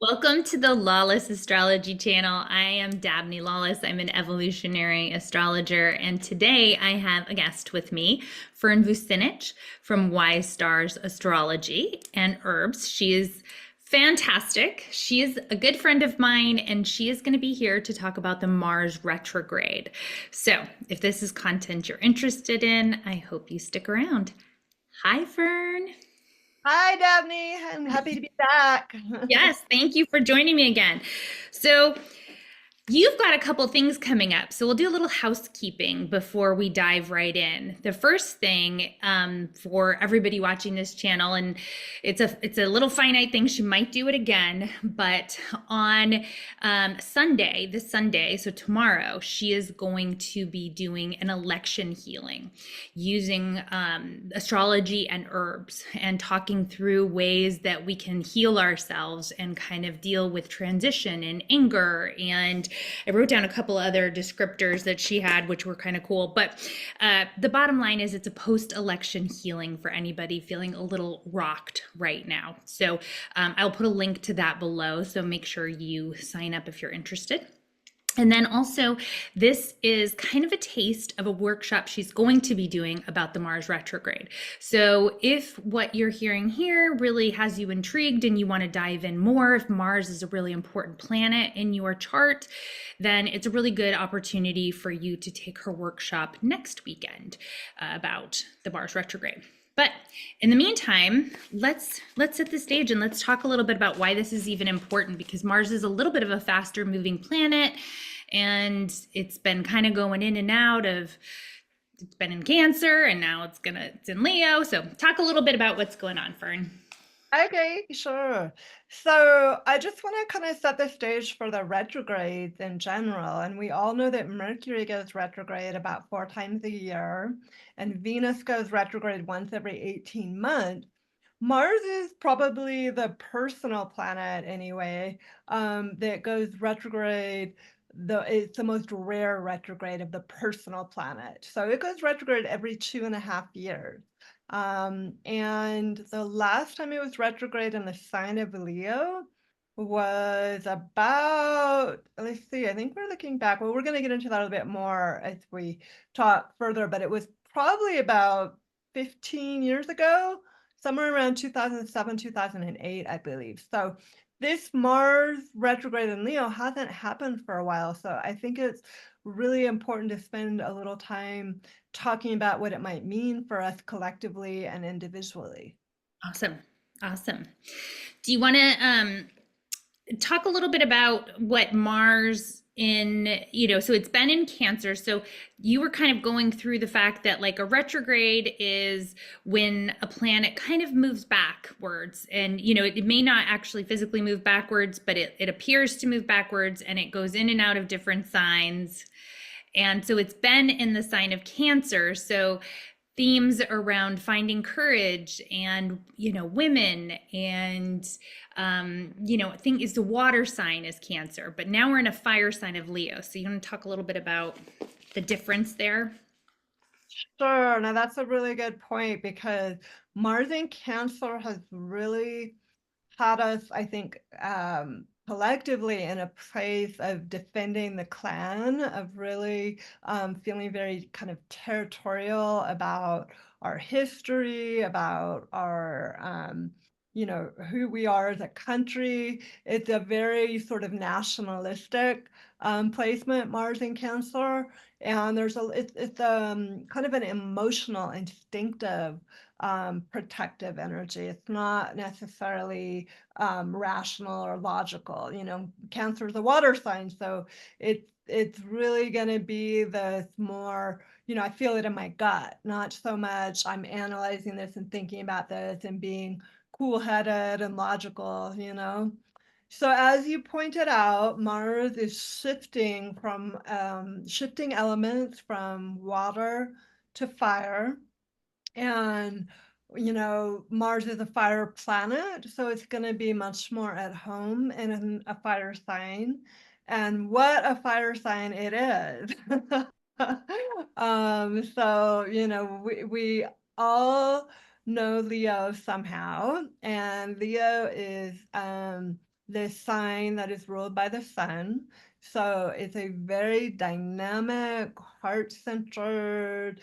Welcome to the Lawless Astrology channel. I am Dabney Lawless. I'm an evolutionary astrologer, and today I have a guest with me, Fern from Wisestars Astrology and Herbs. She is fantastic. She is a good friend of mine, and she is going to be here to talk about the Mars retrograde. So, if this is content you're interested in, I hope you stick around. Hi, Fern. Hi, Dabney. I'm happy to be back. Yes, thank you for joining me again. So, you've got a couple things coming up. So, we'll do a little housekeeping before we dive right in. The first thing for everybody watching this channel, and it's a little finite thing. She might do it again, but on this Sunday, so tomorrow, she is going to be doing an election healing using astrology and herbs and talking through ways that we can heal ourselves and kind of deal with transition and anger. And I wrote down a couple other descriptors that she had, which were kind of cool. But the bottom line is it's a post-election healing for anybody feeling a little rocked right now. So I'll put a link to that below. So make sure you sign up if you're interested. And then also, this is kind of a taste of a workshop she's going to be doing about the Mars retrograde. So if what you're hearing here really has you intrigued and you want to dive in more, if Mars is a really important planet in your chart, then it's a really good opportunity for you to take her workshop next weekend about the Mars retrograde. But in the meantime, let's set the stage and let's talk a little bit about why this is even important, because Mars is a little bit of a faster moving planet, and it's been kind of going in and out of, it's been in Cancer and now it's in Leo. So talk a little bit about what's going on, Fern. Okay, sure. So I just want to kind of set the stage for the retrogrades in general. And we all know that Mercury goes retrograde about 4 times a year, and Venus goes retrograde once every 18 months. Mars is probably the personal planet anyway, that goes retrograde. It's the most rare retrograde of the personal planet. So it goes retrograde every 2.5 years. And the last time it was retrograde in the sign of Leo was about, let's see, I think we're looking back. Well, we're going to get into that a bit more as we talk further, but it was probably about 15 years ago, somewhere around 2007, 2008, I believe. So this Mars retrograde in Leo hasn't happened for a while. So I think it's really important to spend a little time talking about what it might mean for us collectively and individually. Awesome. Awesome. Do you want to talk a little bit about what Mars so it's been in Cancer. So you were kind of going through the fact that like a retrograde is when a planet kind of moves backwards, and it may not actually physically move backwards, but it appears to move backwards, and it goes in and out of different signs. And so it's been in the sign of Cancer. So themes around finding courage and women and I think is the water sign is Cancer, but now we're in a fire sign of Leo. So you want to talk a little bit about the difference there? Sure. Now that's a really good point because Mars in Cancer has really had us, I think, collectively in a place of defending the clan, of really feeling very kind of territorial about our history, about our, who we are as a country. It's a very sort of nationalistic placement, Mars in Cancer. And it's kind of an emotional, instinctive, protective energy. It's not necessarily rational or logical. Cancer is a water sign, so it's really going to be this more, I feel it in my gut, not so much I'm analyzing this and thinking about this and being cool-headed and logical. So as you pointed out, Mars is shifting elements from water to fire. And, Mars is a fire planet, so it's going to be much more at home in a fire sign. And what a fire sign it is. So, we all know Leo somehow, and Leo is the sign that is ruled by the sun. So it's a very dynamic, heart-centered,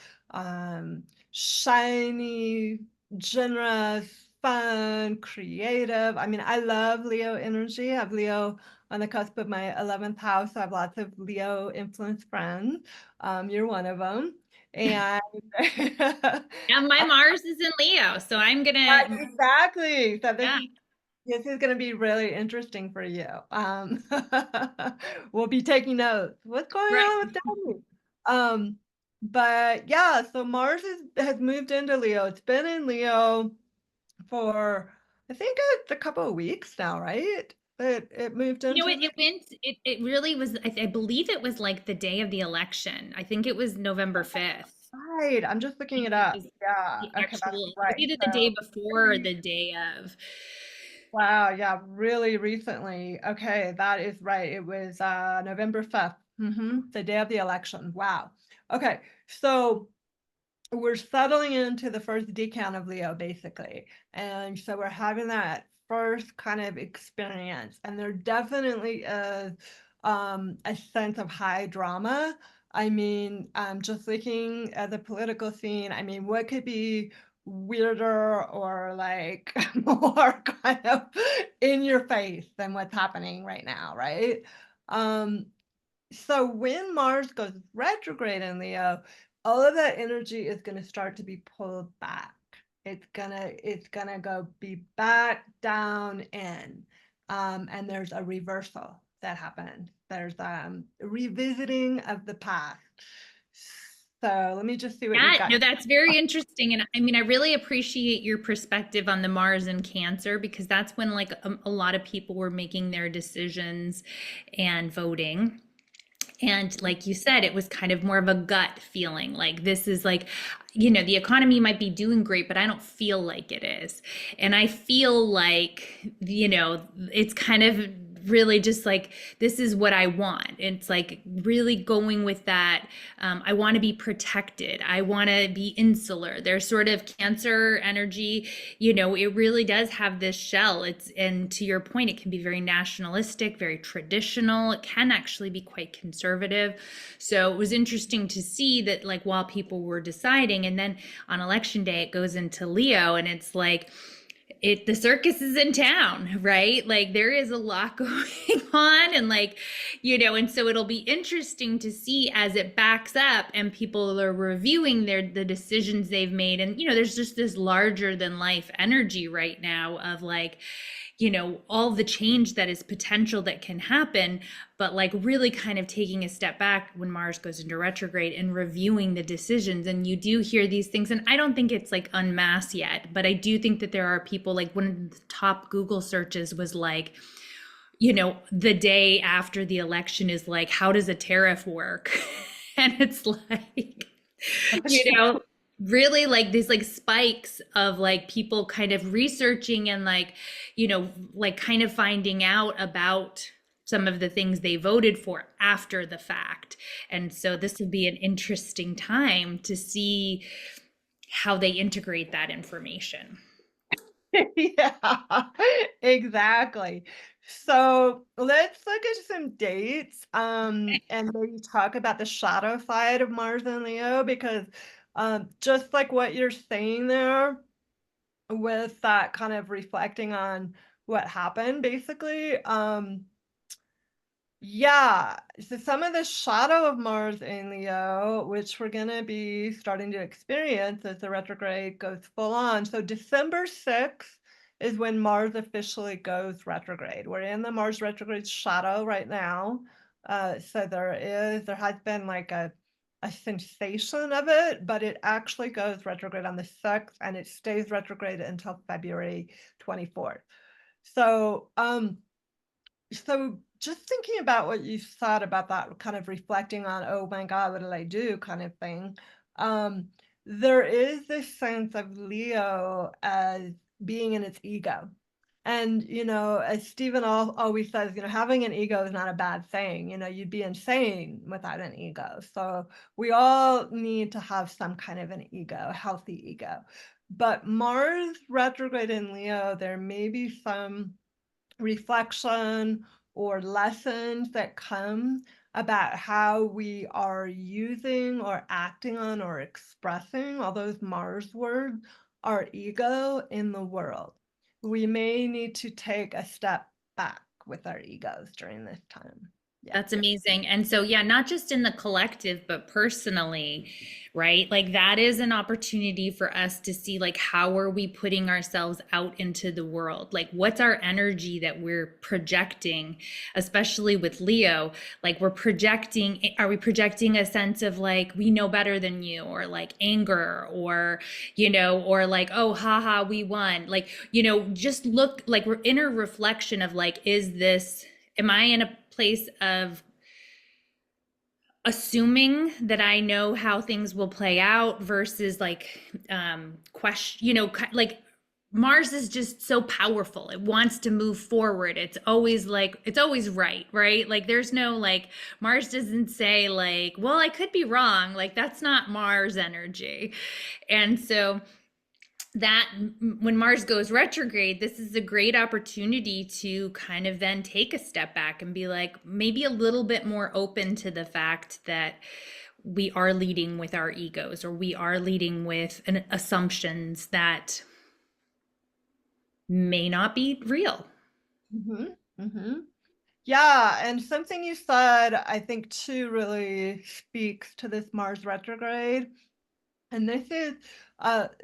shiny, generous, fun, creative. I mean, I love Leo energy. I have Leo on the cusp of my 11th house. I have lots of Leo influenced friends. You're one of them. And Yeah, my Mars is in Leo, so I'm gonna, exactly. So yeah, this is going to be really interesting for you. We'll be taking notes. What's going right. on with Daddy? Um, but yeah, so has moved into Leo. It's been in Leo for I think it's a couple of weeks now, right? It moved You know, into it Leo. went, it really was, I believe it was like the day of the election. I think it was November 5th. Right. I'm just I looking think it it up. was Yeah. the Okay, that's actual, it was right. either the day So before or the day of. wow, yeah, really recently. Okay, that is right. It was November 5th, the day of the election. Wow. Okay, so we're settling into the first decan of Leo, basically. And so we're having that first kind of experience. And there definitely is a sense of high drama. I mean, just looking at the political scene, I mean, what could be weirder or like more kind of in your face than what's happening right now, right? Um, so when Mars goes retrograde in Leo, all of that energy is going to start to be pulled back. It's gonna go be back down in, and there's a reversal that happens. There's revisiting of the past. So let me just see what you've Yeah, got. no, that's very interesting. And I mean, I really appreciate your perspective on the Mars and Cancer because that's when like a lot of people were making their decisions and voting. And like you said, it was kind of more of a gut feeling like this is like, the economy might be doing great, but I don't feel like it is. And I feel like, it's kind of really just like, this is what I want. It's like really going with that. I want to be protected. I want to be insular. There's sort of Cancer energy, it really does have this shell. And to your point, it can be very nationalistic, very traditional. It can actually be quite conservative. So it was interesting to see that, like, while people were deciding, and then on election day, it goes into Leo, and it's like, the circus is in town, right? Like there is a lot going on, and like, and so it'll be interesting to see as it backs up and people are reviewing the decisions they've made. And there's just this larger than life energy right now of like, all the change that is potential that can happen, but like really kind of taking a step back when Mars goes into retrograde and reviewing the decisions. And you do hear these things, and I don't think it's like en masse yet, but I do think that there are people, like one of the top Google searches was like, the day after the election is like, how does a tariff work? And it's like, you know, really like these like spikes of like people kind of researching and like, like kind of finding out about some of the things they voted for after the fact. And so this will be an interesting time to see how they integrate that information. Yeah, exactly. So let's look at some dates, and maybe talk about the shadow side of Mars and Leo, because just like what you're saying there, with that kind of reflecting on what happened, basically, yeah, so some of the shadow of Mars in Leo, which we're going to be starting to experience as the retrograde goes full on. So December 6th is when Mars officially goes retrograde. We're in the Mars retrograde shadow right now. So there has been like a sensation of it, but it actually goes retrograde on the 6th and it stays retrograde until February 24th. So, so just thinking about what you said about that, kind of reflecting on, oh my God, what did I do kind of thing. Um, there is this sense of Leo as being in its ego. And, as Stephen always says, having an ego is not a bad thing. You'd be insane without an ego. So we all need to have some kind of an ego, a healthy ego. But Mars retrograde in Leo, there may be some reflection or lessons that come about how we are using or acting on or expressing all those Mars words, our ego in the world. We may need to take a step back with our egos during this time. Yeah. That's amazing. And so, yeah, not just in the collective, but personally, right? Like that is an opportunity for us to see like how are we putting ourselves out into the world? Like what's our energy that we're projecting, especially with Leo? Like we're projecting, are we projecting a sense of like we know better than you or like anger or, or like, oh, haha, we won. Like, just look like we're inner reflection of like, am I in a place of assuming that I know how things will play out versus like question, like Mars is just so powerful. It wants to move forward. It's always like it's always right, right? Like there's no like Mars doesn't say like, well, I could be wrong. Like that's not Mars energy. And so that when Mars goes retrograde, this is a great opportunity to kind of then take a step back and be like, maybe a little bit more open to the fact that we are leading with our egos or we are leading with assumptions that may not be real. Mm-hmm. Mm-hmm. Yeah, and something you said, I think, too, really speaks to this Mars retrograde. And this is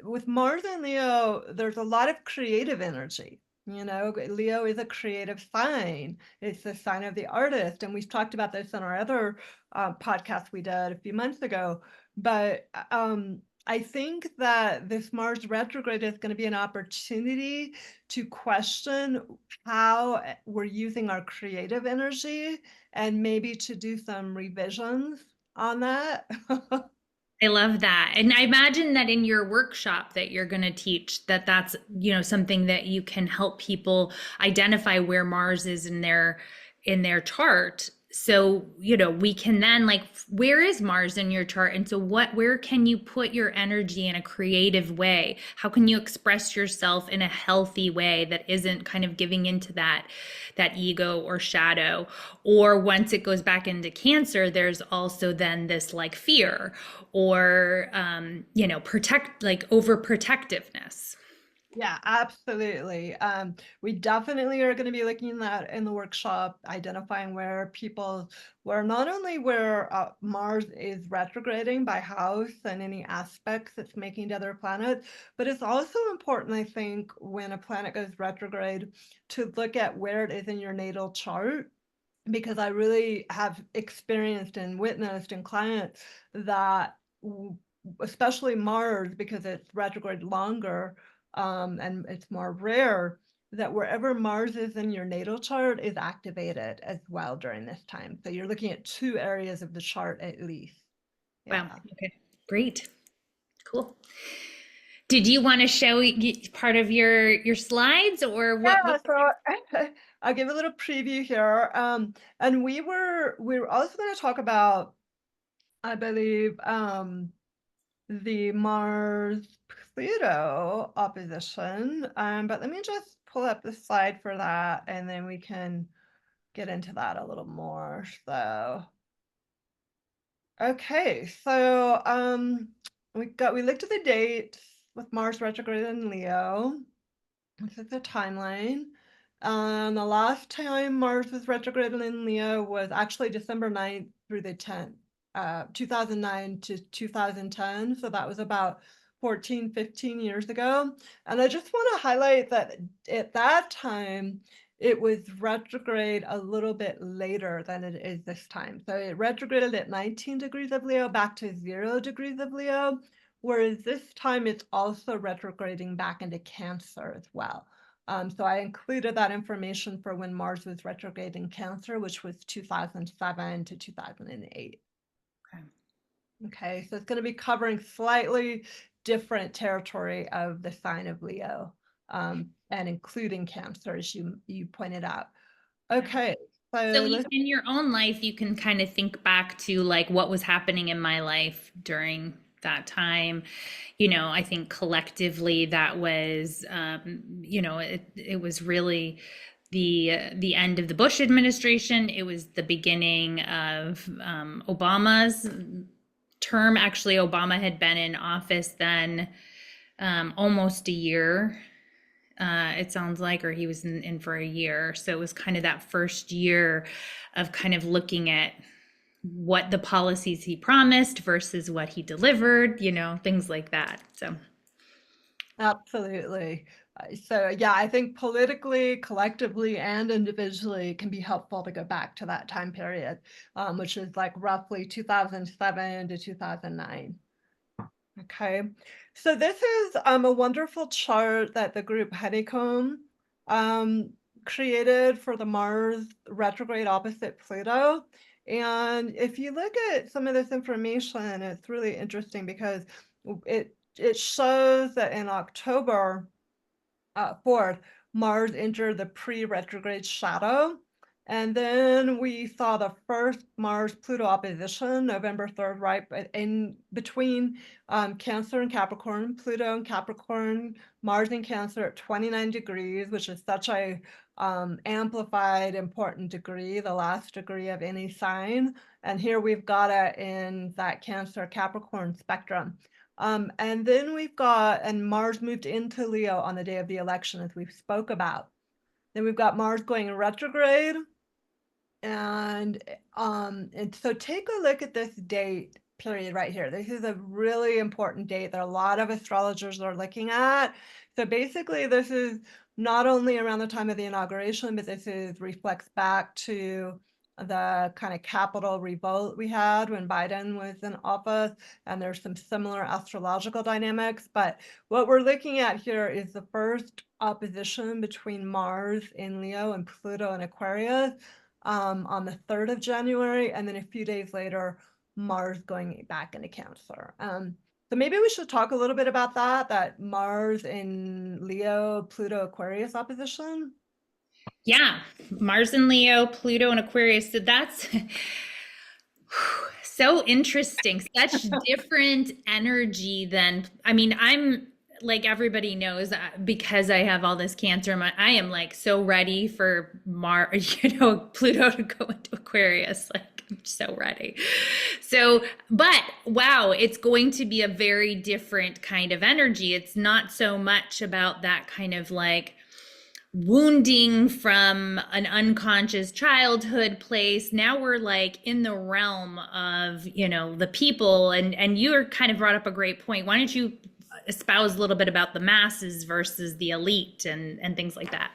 with Mars and Leo, there's a lot of creative energy. Leo is a creative sign. It's the sign of the artist. And we've talked about this in our other podcast we did a few months ago. But I think that this Mars retrograde is going to be an opportunity to question how we're using our creative energy and maybe to do some revisions on that. I love that. And I imagine that in your workshop that you're going to teach that that's, something that you can help people identify where Mars is in their chart. So, we can then like where is Mars in your chart? And so where can you put your energy in a creative way? How can you express yourself in a healthy way that isn't kind of giving into that ego or shadow? Or once it goes back into Cancer, there's also then this like fear or protect like overprotectiveness. Yeah, absolutely. We definitely are going to be looking at in the workshop, identifying where not only where Mars is retrograding by house and any aspects it's making to other planets, but it's also important, I think, when a planet goes retrograde to look at where it is in your natal chart, because I really have experienced and witnessed in clients that especially Mars, because it's retrograde longer, and it's more rare, that wherever Mars is in your natal chart is activated as well during this time. So you're looking at 2 areas of the chart at least. Wow. Yeah. Okay. Great. Cool. Did you want to show part of your slides or what? Yeah, so I'll give a little preview here. And we were also going to talk about, I believe, the Mars Pluto opposition. But let me just pull up the slide for that and then we can get into that a little more. So, okay, so we looked at the dates with Mars retrograde in Leo. This is the timeline. The last time Mars was retrograde in Leo was actually December 9th through the 10th, 2009 to 2010. So that was about 14, 15 years ago. And I just want to highlight that at that time, it was retrograde a little bit later than it is this time. So it retrograded at 19 degrees of Leo back to 0 degrees of Leo, whereas this time it's also retrograding back into Cancer as well. So I included that information for when Mars was retrograde in Cancer, which was 2007 to 2008. Okay. Okay, so it's going to be covering slightly different territory of the sign of Leo, and including Cancer, as you pointed out. Okay, So so let's. in your own life, you can kind of think back to like what was happening in my life during that time. I think collectively that was, it was really the end of the Bush administration. It was the beginning of Obama's term. Actually, Obama had been in office then almost a year. It sounds like, or he was in for a year. So it was kind of that first year of kind of looking at what the policies he promised versus what he delivered, things like that. So Absolutely. So yeah, I think politically, collectively, and individually it can be helpful to go back to that time period, which is like roughly 2007 to 2009. Okay, so this is a wonderful chart that the group Honeycomb um, created for the Mars retrograde opposite Pluto. And if you look at some of this information, it's really interesting because it shows that in October 4th, Mars entered the pre-retrograde shadow. And then we saw the first Mars-Pluto opposition, November 3rd, right in between Cancer and Capricorn, Pluto and Capricorn, Mars and Cancer at 29 degrees, which is such a amplified, important degree, the last degree of any sign. And here we've got it in that Cancer-Capricorn spectrum. And then we've got, and Mars moved into Leo on the day of the election, as we spoke about. Then we've got Mars going retrograde. And so take a look at this date period right here. This is a really important date that a lot of astrologers are looking at. So basically, this is not only around the time of the inauguration, but this reflects back to the kind of Capitol revolt we had when Biden was in office, and there's some similar astrological dynamics. But what we're looking at here is the first opposition between Mars in Leo and Pluto in Aquarius on the 3rd of January, and then a few days later, Mars going back into Cancer. So maybe we should talk a little bit about that Mars in Leo, Pluto, Aquarius opposition. yeah, Mars and Leo, Pluto and Aquarius. So that's so interesting. Such different energy than, I mean, I'm like everybody knows because I have all this Cancer. I am like so ready for Pluto to go into Aquarius. Like I'm so ready. So, but wow, it's going to be a very different kind of energy. It's not so much about that kind of like wounding from an unconscious childhood place. Now we're like in the realm of the people, and you're kind of brought up a great point. Why don't you espouse a little bit about the masses versus the elite and things like that?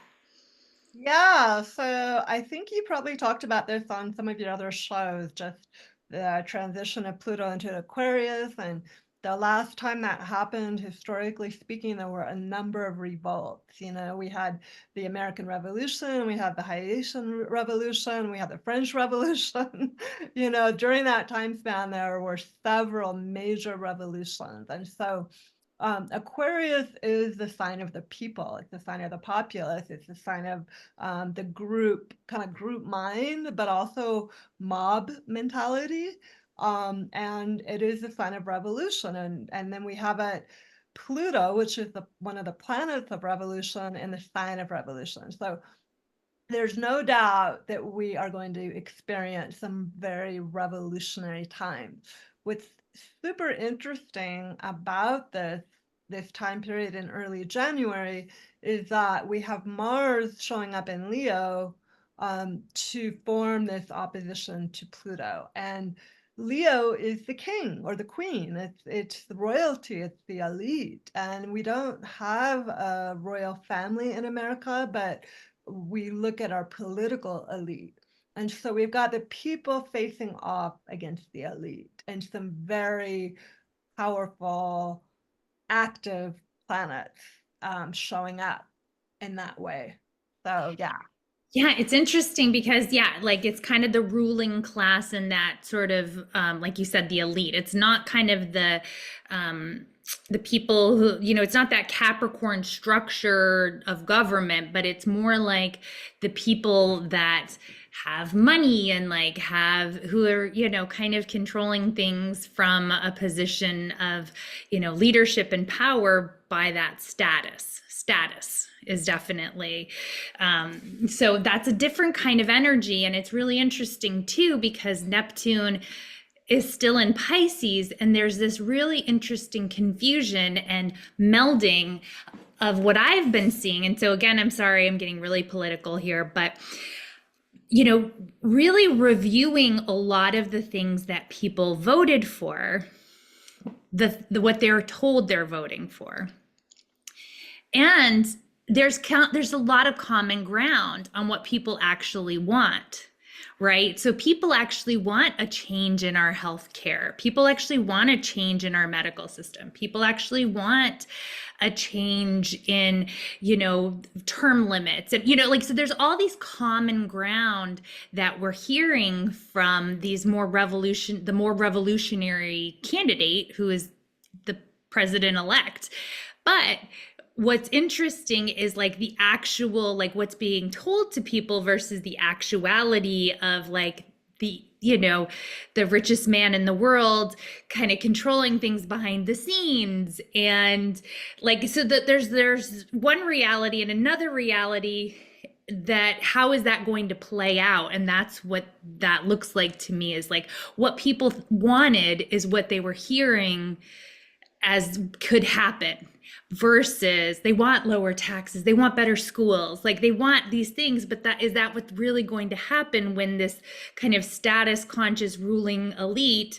Yeah, so I think you probably talked about this on some of your other shows, just the transition of Pluto into Aquarius. And the last time that happened, historically speaking, there were a number of revolts. We had the American Revolution, we had the Haitian Revolution, we had the French Revolution. During that time span, there were several major revolutions. And so Aquarius is the sign of the people. It's the sign of the populace. It's the sign of the group, kind of group mind, but also mob mentality. And it is the sign of revolution. And then we have Pluto, which is one of the planets of revolution, and the sign of revolution. So there's no doubt that we are going to experience some very revolutionary times. What's super interesting about this time period in early January is that we have Mars showing up in Leo to form this opposition to Pluto. And Leo is the king or the queen. It's the royalty, it's the elite. And we don't have a royal family in America, but we look at our political elite. And so we've got the people facing off against the elite and some very powerful, active planets showing up in that way. So, yeah. Yeah, it's interesting because like it's kind of the ruling class and that sort of like you said, the elite. It's not kind of the people who, it's not that Capricorn structure of government, but it's more like the people that have money and like who are, kind of controlling things from a position of, leadership and power. by that status. Status is definitely, so that's a different kind of energy. And it's really interesting too, because Neptune is still in Pisces, and there's this really interesting confusion and melding of what I've been seeing. And so, again, I'm sorry, I'm getting really political here, but really reviewing a lot of the things that people voted for, what they're told they're voting for. And there's a lot of common ground on what people actually want, right? So people actually want a change in our healthcare. People actually want a change in our medical system. People actually want a change in, term limits. And, so there's all these common ground that we're hearing from the more revolutionary candidate who is the president-elect. But what's interesting is like the actual, like what's being told to people versus the actuality of like the richest man in the world kind of controlling things behind the scenes. And like, so that there's one reality and another reality, that how is that going to play out? And that's what that looks like to me, is like what people wanted is what they were hearing as could happen, versus they want lower taxes, they want better schools, like they want these things. But is that what's really going to happen when this kind of status conscious ruling elite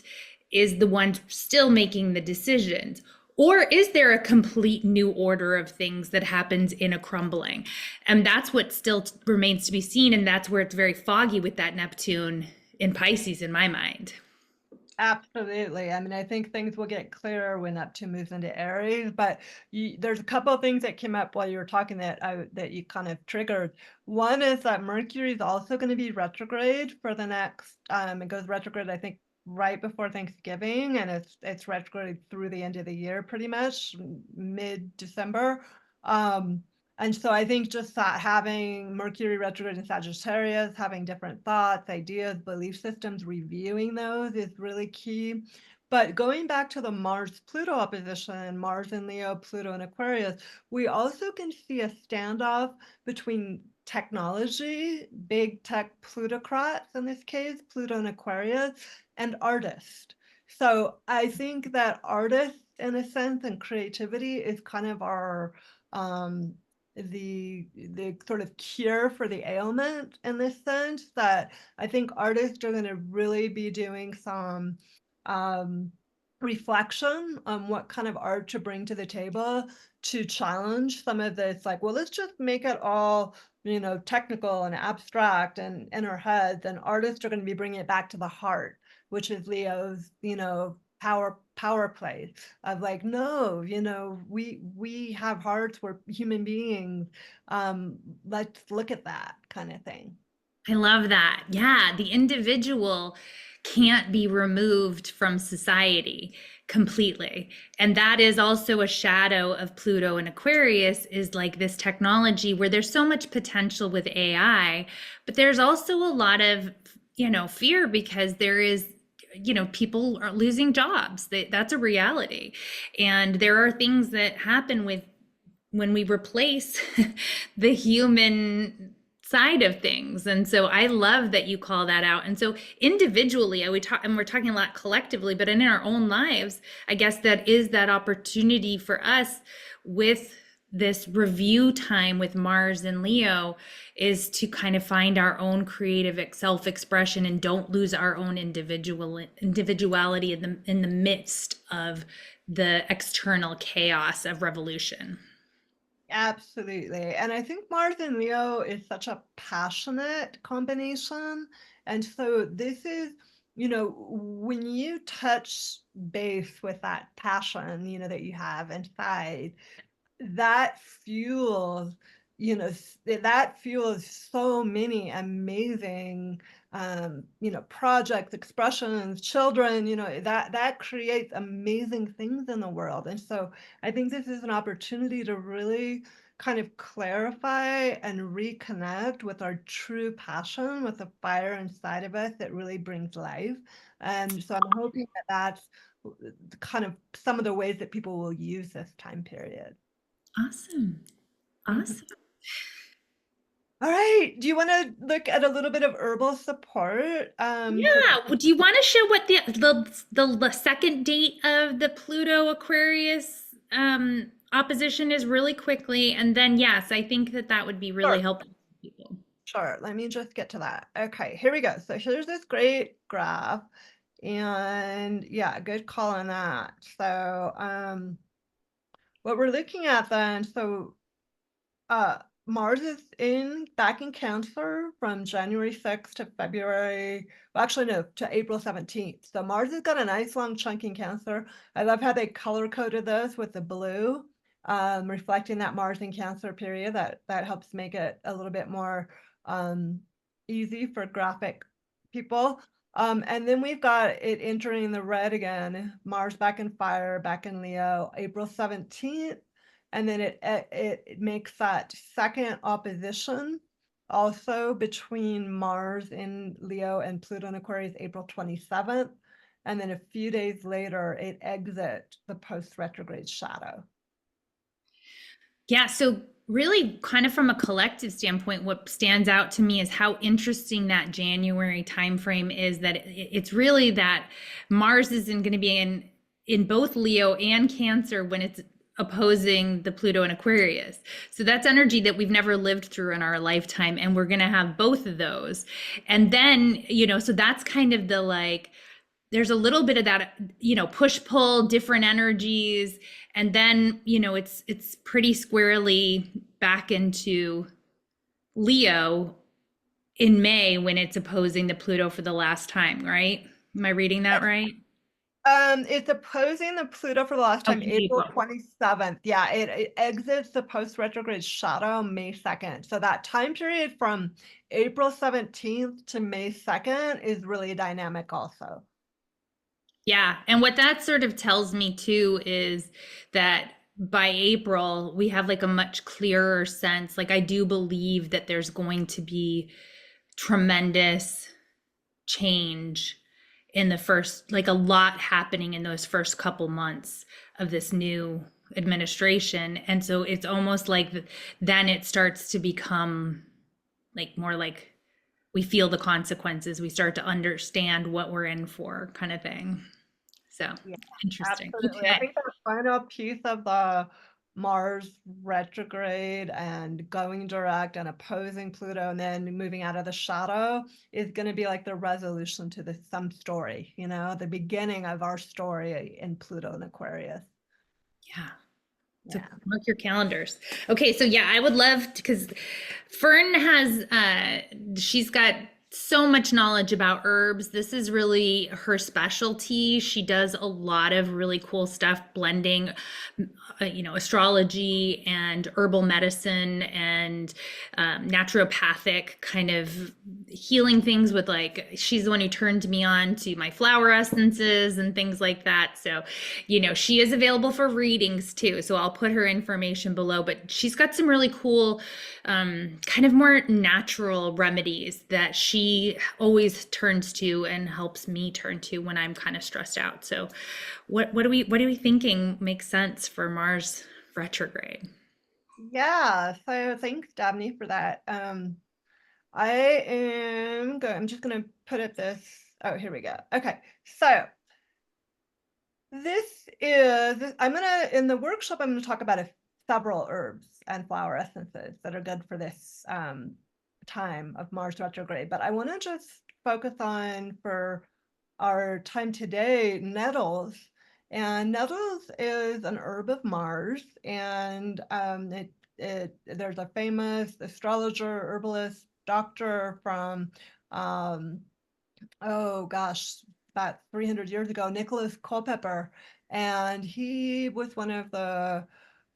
is the one still making the decisions? Or is there a complete new order of things that happens in a crumbling? And that's what still remains to be seen. And that's where it's very foggy with that Neptune in Pisces in my mind. Absolutely. I mean, I think things will get clearer when Neptune moves into Aries, but there's a couple of things that came up while you were talking that you kind of triggered. One is that Mercury is also going to be retrograde for the next, it goes retrograde, I think, right before Thanksgiving, and it's retrograde through the end of the year, pretty much mid-December. And so I think just that having Mercury retrograde in Sagittarius, having different thoughts, ideas, belief systems, reviewing those is really key. But going back to the Mars-Pluto opposition, Mars in Leo, Pluto in Aquarius, we also can see a standoff between technology, big tech plutocrats in this case, Pluto in Aquarius, and artists. So I think that artists, in a sense, and creativity is kind of our the sort of cure for the ailment, in this sense, that I think artists are going to really be doing some reflection on what kind of art to bring to the table to challenge some of this, like, well, let's just make it all technical and abstract and in our heads. And artists are going to be bringing it back to the heart, which is Leo's power play of like, no, we have hearts, we're human beings, let's look at that kind of thing. I love that. Yeah, the individual can't be removed from society completely. And that is also a shadow of Pluto and Aquarius, is like this technology where there's so much potential with AI, but there's also a lot of, fear, because there is, people are losing jobs. That's a reality. And there are things that happen with when we replace the human side of things. And so I love that you call that out. And so individually, and we're talking a lot collectively, but in our own lives, I guess that is that opportunity for us with this review time with Mars and Leo, is to kind of find our own creative self-expression and don't lose our own individuality in the midst of the external chaos of revolution. Absolutely. And I think Mars and Leo is such a passionate combination. And so this is, when you touch base with that passion, that you have inside, that fuels that fuels so many amazing projects, expressions, children, that creates amazing things in the world. And so I think this is an opportunity to really kind of clarify and reconnect with our true passion, with the fire inside of us that really brings life. And so I'm hoping that that's kind of some of the ways that people will use this time period. Awesome. Awesome. All right. Do you want to look at a little bit of herbal support? Yeah. Well, do you want to show what the second date of the Pluto Aquarius opposition is really quickly? And then, yes, I think that that would be really Sure. helpful for people. Sure. Let me just get to that. Okay, here we go. So here's this great graph. And yeah, good call on that. So what we're looking at then, so Mars is back in Cancer from January 6th to February, well, actually no, to April 17th. So Mars has got a nice long chunk in Cancer. I love how they color coded this with the blue, reflecting that Mars in Cancer period. That helps make it a little bit more easy for graphic people. And then we've got it entering the red again, Mars back in Fire, back in Leo, April 17th. And then it makes that second opposition also between Mars in Leo and Pluto in Aquarius, April 27th. And then a few days later, it exits the post-retrograde shadow. Yeah, so really kind of from a collective standpoint, what stands out to me is how interesting that January timeframe is, that it's really that Mars isn't going to be in both Leo and Cancer when it's opposing the Pluto and Aquarius. So that's energy that we've never lived through in our lifetime, and we're going to have both of those. And then, so that's kind of the like there's a little bit of that, push pull, different energies, and then it's pretty squarely back into Leo in May when it's opposing the Pluto for the last time, right? Am I reading that right? It's opposing the Pluto for the last time, Okay, April April. 27th. Yeah, it exits the post-retrograde shadow May 2nd. So that time period from April 17th to May 2nd is really dynamic also. Yeah, and what that sort of tells me too is that by April we have like a much clearer sense. Like I do believe that there's going to be tremendous change in the first, like a lot happening in those first couple months of this new administration. And so it's almost like then it starts to become like more like we feel the consequences, we start to understand what we're in for, kind of thing. So Yeah, interesting. absolutely. I Okay. think the final piece of the Mars retrograde and going direct and opposing Pluto and then moving out of the shadow is going to be like the resolution to some story, the beginning of our story in Pluto and Aquarius. Yeah. So Yeah. mark your calendars. Okay, so yeah, I would love to, because Fern has she's got so much knowledge about herbs. This is really her specialty. She does a lot of really cool stuff blending astrology and herbal medicine and naturopathic kind of healing things with, like, she's the one who turned me on to my flower essences and things like that. So she is available for readings too, so I'll put her information below, but she's got some really cool kind of more natural remedies that she always turns to and helps me turn to when I'm kind of stressed out. So what are we thinking makes sense for Mars retrograde? Yeah, so thanks, Dabney, for that. I'm just gonna put up this. Oh, here we go. Okay, so in the workshop, I'm gonna talk about several herbs and flower essences that are good for this time of Mars retrograde. But I want to just focus on, for our time today, nettles. And nettles is an herb of Mars, and there's a famous astrologer, herbalist, doctor from oh gosh, about 300 years ago, Nicholas Culpeper, and he was one of the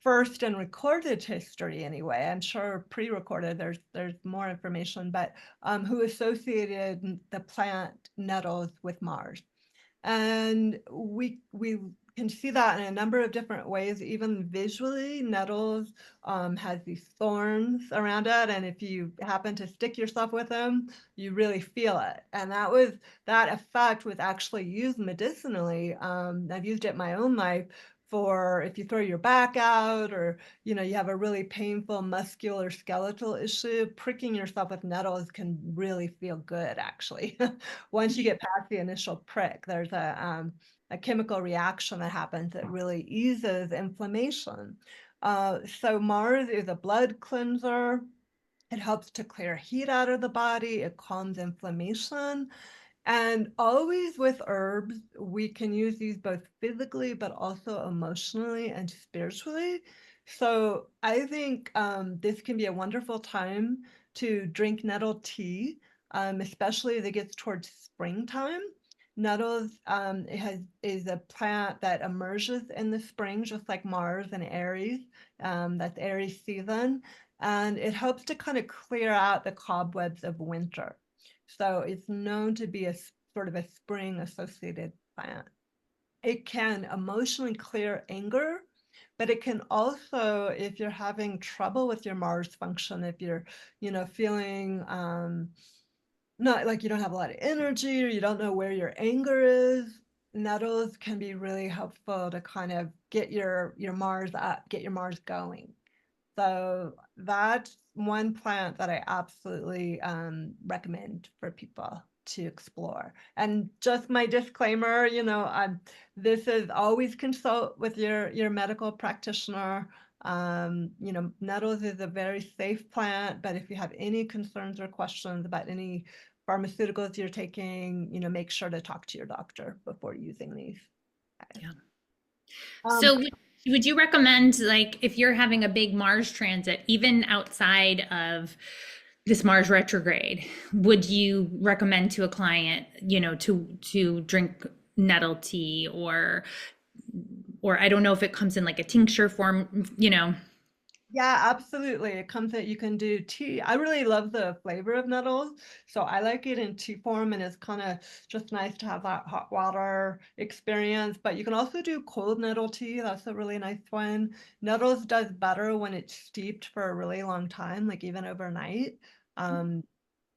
first in recorded history anyway. I'm sure pre-recorded there's more information, but who associated the plant nettles with Mars. And we can see that in a number of different ways, even visually. Nettles has these thorns around it, and if you happen to stick yourself with them, you really feel it. And that effect was actually used medicinally. I've used it in my own life for if you throw your back out, or you have a really painful muscular skeletal issue, pricking yourself with nettles can really feel good, actually. Once you get past the initial prick, there's a chemical reaction that happens that really eases inflammation. So Mars is a blood cleanser. It helps to clear heat out of the body. It calms inflammation. And always with herbs, we can use these both physically, but also emotionally and spiritually. So I think this can be a wonderful time to drink nettle tea, especially as it gets towards springtime. Nettles is a plant that emerges in the spring, just like Mars and Aries. That's Aries season. And it helps to kind of clear out the cobwebs of winter. So it's known to be a sort of a spring associated plant. It can emotionally clear anger, but it can also, if you're having trouble with your Mars function, if you're, feeling not like you don't have a lot of energy, or you don't know where your anger is, nettles can be really helpful to kind of get your Mars up, get your Mars going. So that's one plant that I absolutely recommend for people to explore. And just my disclaimer, this is always consult with your medical practitioner. Nettles is a very safe plant, but if you have any concerns or questions about any pharmaceuticals you're taking, make sure to talk to your doctor before using these. Yeah. Um, So would you recommend, like, if you're having a big Mars transit, even outside of this Mars retrograde, would you recommend to a client, to drink nettle tea, or I don't know if it comes in like a tincture form. Yeah, absolutely. It comes that you can do tea. I really love the flavor of nettles, so I like it in tea form, and it's kind of just nice to have that hot water experience. But you can also do cold nettle tea. That's a really nice one. Nettles does better when it's steeped for a really long time, like even overnight. Um,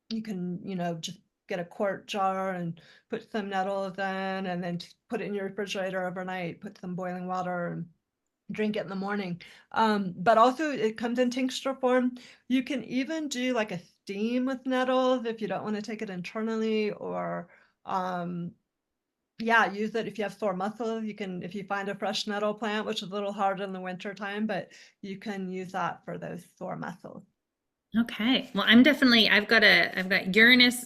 you can, just get a quart jar and put some nettles in, and then put it in your refrigerator overnight, put some boiling water, and drink it in the morning. But also it comes in tincture form. You can even do like a steam with nettles if you don't want to take it internally, or yeah, use it if you have sore muscles. You can, if you find a fresh nettle plant, which is a little hard in the winter time, but you can use that for those sore muscles. Okay. Well, I've got Uranus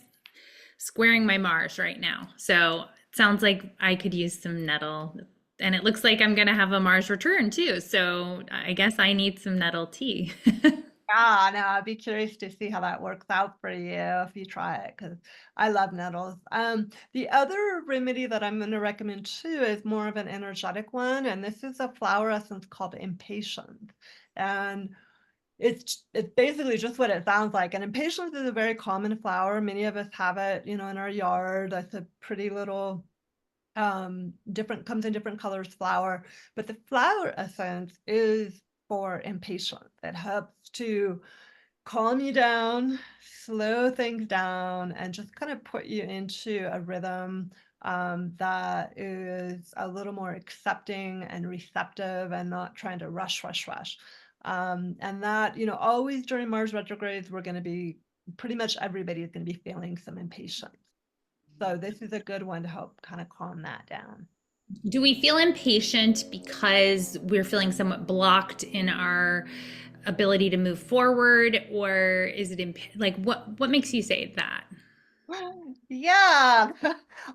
squaring my Mars right now. So it sounds like I could use some nettle. And it looks like I'm going to have a Mars return too. So I guess I need some nettle tea. Yeah, no, I'd be curious to see how that works out for you if you try it, because I love nettles. The other remedy that I'm going to recommend too is more of an energetic one, and this is a flower essence called Impatience. And it's basically just what it sounds like. And Impatience is a very common flower. Many of us have it, in our yard. That's a pretty little different, comes in different colors flower, but the flower essence is for impatience. It helps to calm you down, slow things down, and just kind of put you into a rhythm that is a little more accepting and receptive, and not trying to rush, rush, rush. And that, always during Mars retrogrades, we're going to be, pretty much everybody is going to be feeling some impatience. So this is a good one to help kind of calm that down. Do we feel impatient because we're feeling somewhat blocked in our ability to move forward, or is it like what makes you say that? Yeah.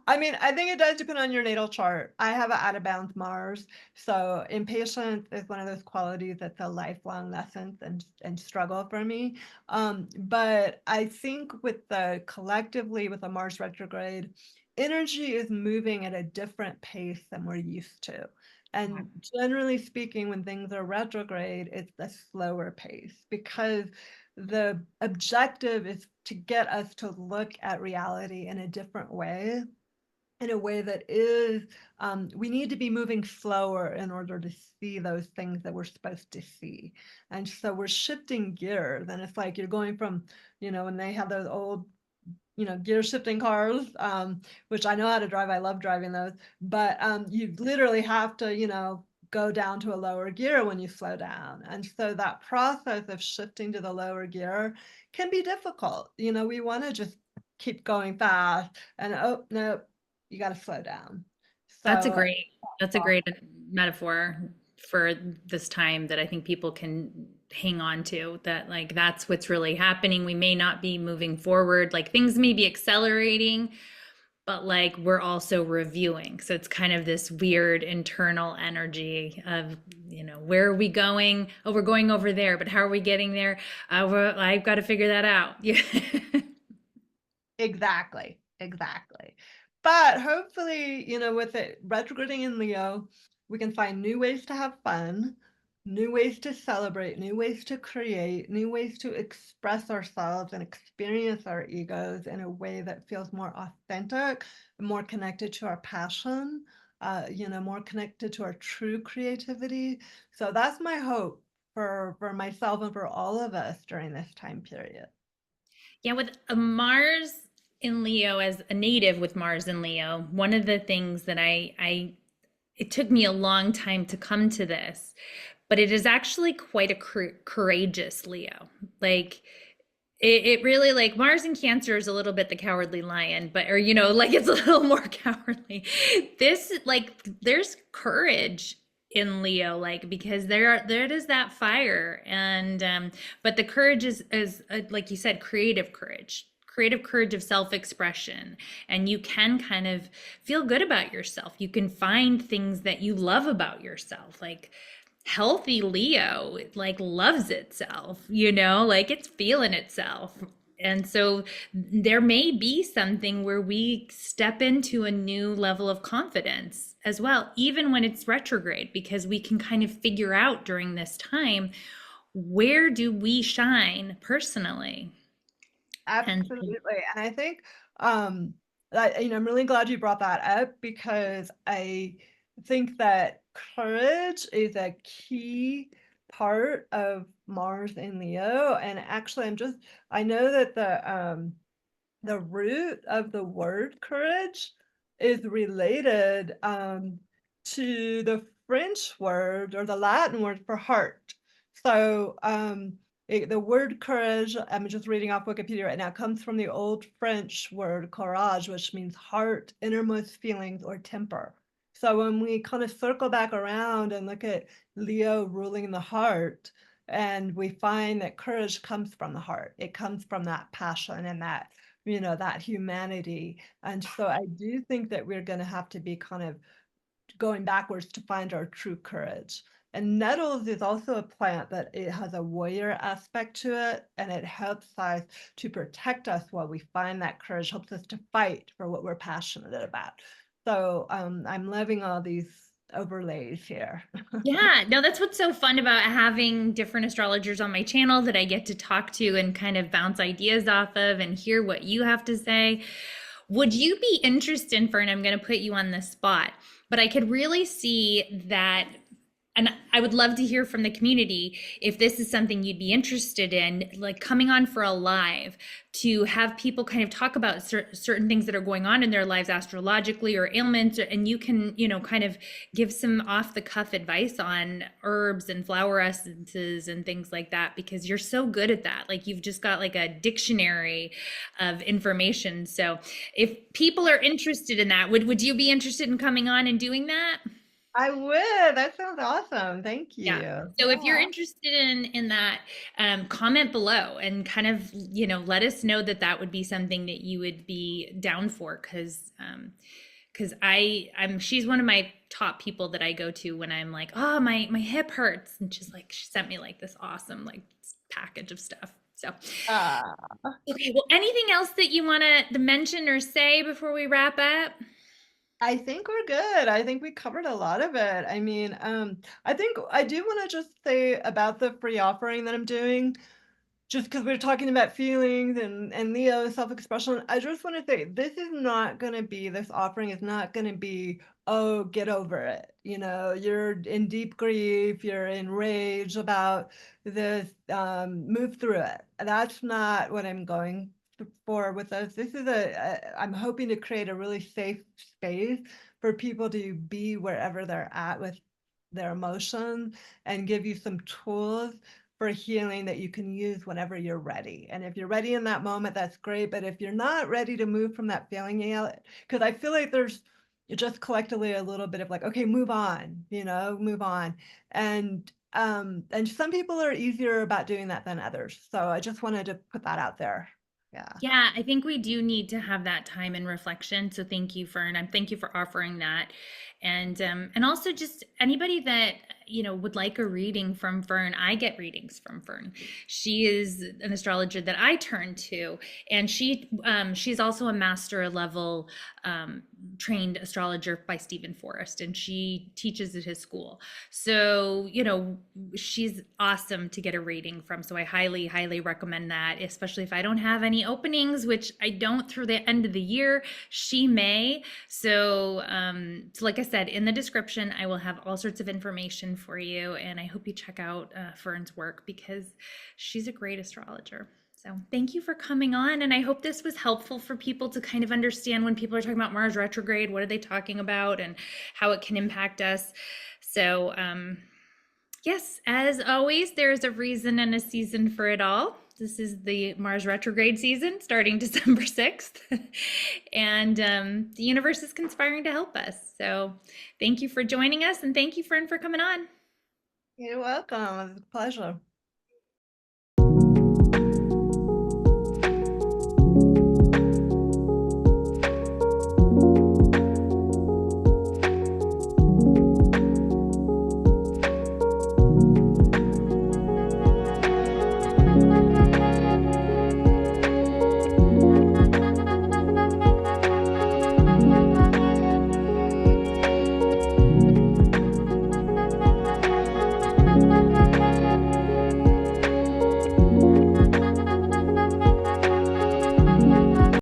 I mean, I think it does depend on your natal chart. I have an out of bounds Mars, so impatience is one of those qualities that's a lifelong lesson and struggle for me. But I think with the collectively with the Mars retrograde, energy is moving at a different pace than we're used to. And generally speaking, when things are retrograde, it's a slower pace, because the objective is to get us to look at reality in a different way, in a way that is, we need to be moving slower in order to see those things that we're supposed to see. And so we're shifting gears, and it's like you're going from, when they have those old, gear shifting cars, which I know how to drive. I love driving those, but you literally have to, go down to a lower gear when you slow down. And so that process of shifting to the lower gear can be difficult. We want to just keep going fast and oh no, you got to slow down. That's a So great metaphor for this time that I think people can hang on to, that like that's what's really happening. We may not be moving forward, like things may be accelerating, but like we're also reviewing. So it's kind of this weird internal energy of, where are we going? Oh, we're going over there, but how are we getting there? I've got to figure that out. Yeah. exactly, exactly. But hopefully, with it retrograding in Leo, we can find new ways to have fun, new ways to celebrate, new ways to create, new ways to express ourselves and experience our egos in a way that feels more authentic, more connected to our passion, more connected to our true creativity. So that's my hope for myself and for all of us during this time period. Yeah, with a Mars in Leo, as a native with Mars in Leo, one of the things that it took me a long time to come to this, but it is actually quite a courageous Leo. Like it really, like Mars in Cancer is a little bit the cowardly lion, but or like it's a little more cowardly. This like there's courage in Leo, like because there it is, that fire, and but the courage is like you said, creative courage of self-expression, and you can kind of feel good about yourself. You can find things that you love about yourself, like healthy Leo like loves itself, like it's feeling itself. And so there may be something where we step into a new level of confidence as well, even when it's retrograde, because we can kind of figure out during this time, where do we shine personally? And Absolutely. And I think that, I'm really glad you brought that up because I think that courage is a key part of Mars in Leo. And actually I know that the root of the word courage is related to the French word or the Latin word for heart. So the word courage, I'm just reading off Wikipedia right now, comes from the old French word courage, which means heart, innermost feelings, or temper. So when we kind of circle back around and look at Leo ruling the heart, and we find that courage comes from the heart, it comes from that passion and that humanity. And so I do think that we're going to have to be kind of going backwards to find our true courage. And nettles is also a plant that it has a warrior aspect to it, and it helps us to protect us while we find that courage, helps us to fight for what we're passionate about. So I'm loving all these overlays here. yeah, no, that's what's so fun about having different astrologers on my channel that I get to talk to and kind of bounce ideas off of and hear what you have to say. Would you be interested, Fern? I'm going to put you on the spot, but I could really see that, and I would love to hear from the community if this is something you'd be interested in, like coming on for a live to have people kind of talk about certain things that are going on in their lives astrologically or ailments, and you can, kind of give some off the cuff advice on herbs and flower essences and things like that, because you're so good at that. Like you've just got like a dictionary of information. So if people are interested in that, would you be interested in coming on and doing that? I would. That sounds awesome. Thank Yeah. you. So if you're Yeah. interested in that, comment below and kind of, let us know that that would be something that you would be down for, because I'm she's one of my top people that I go to when I'm like, oh, my hip hurts, and she sent me like this awesome like package of stuff. So Uh, okay, well, anything else that you want to mention or say before we wrap up? I think we're good. I think we covered a lot of it. I mean, I think I do want to just say about the free offering that I'm doing, just because we're talking about feelings and Leo self-expression. I just want to say this offering is not going to be, oh, get over it. You're in deep grief, you're in rage about this, move through it. That's not what I'm going for with us. I'm hoping to create a really safe space for people to be wherever they're at with their emotions and give you some tools for healing that you can use whenever you're ready. And if you're ready in that moment, that's great. But if you're not ready to move from that feeling yet, because I feel like there's just collectively a little bit of like, okay, move on, move on. And some people are easier about doing that than others. So I just wanted to put that out there. Yeah. Yeah, I think we do need to have that time and reflection. So thank you, Fern. And thank you for offering that. And also just anybody that would like a reading from Fern. I get readings from Fern. She is an astrologer that I turn to, and she's also a master level trained astrologer by Steven Forrest, and she teaches at his school. So she's awesome to get a reading from. So I highly, highly recommend that, especially if I don't have any openings, which I don't through the end of the year. She may. So like I said, in the description, I will have all sorts of information for you. And I hope you check out Fern's work because she's a great astrologer. So thank you for coming on. And I hope this was helpful for people to kind of understand when people are talking about Mars retrograde, what are they talking about and how it can impact us. So, yes, as always, there's a reason and a season for it all. This is the Mars retrograde season starting December 6th. And the universe is conspiring to help us. So thank you for joining us. And thank you, Fern, for coming on. You're welcome. It was a pleasure.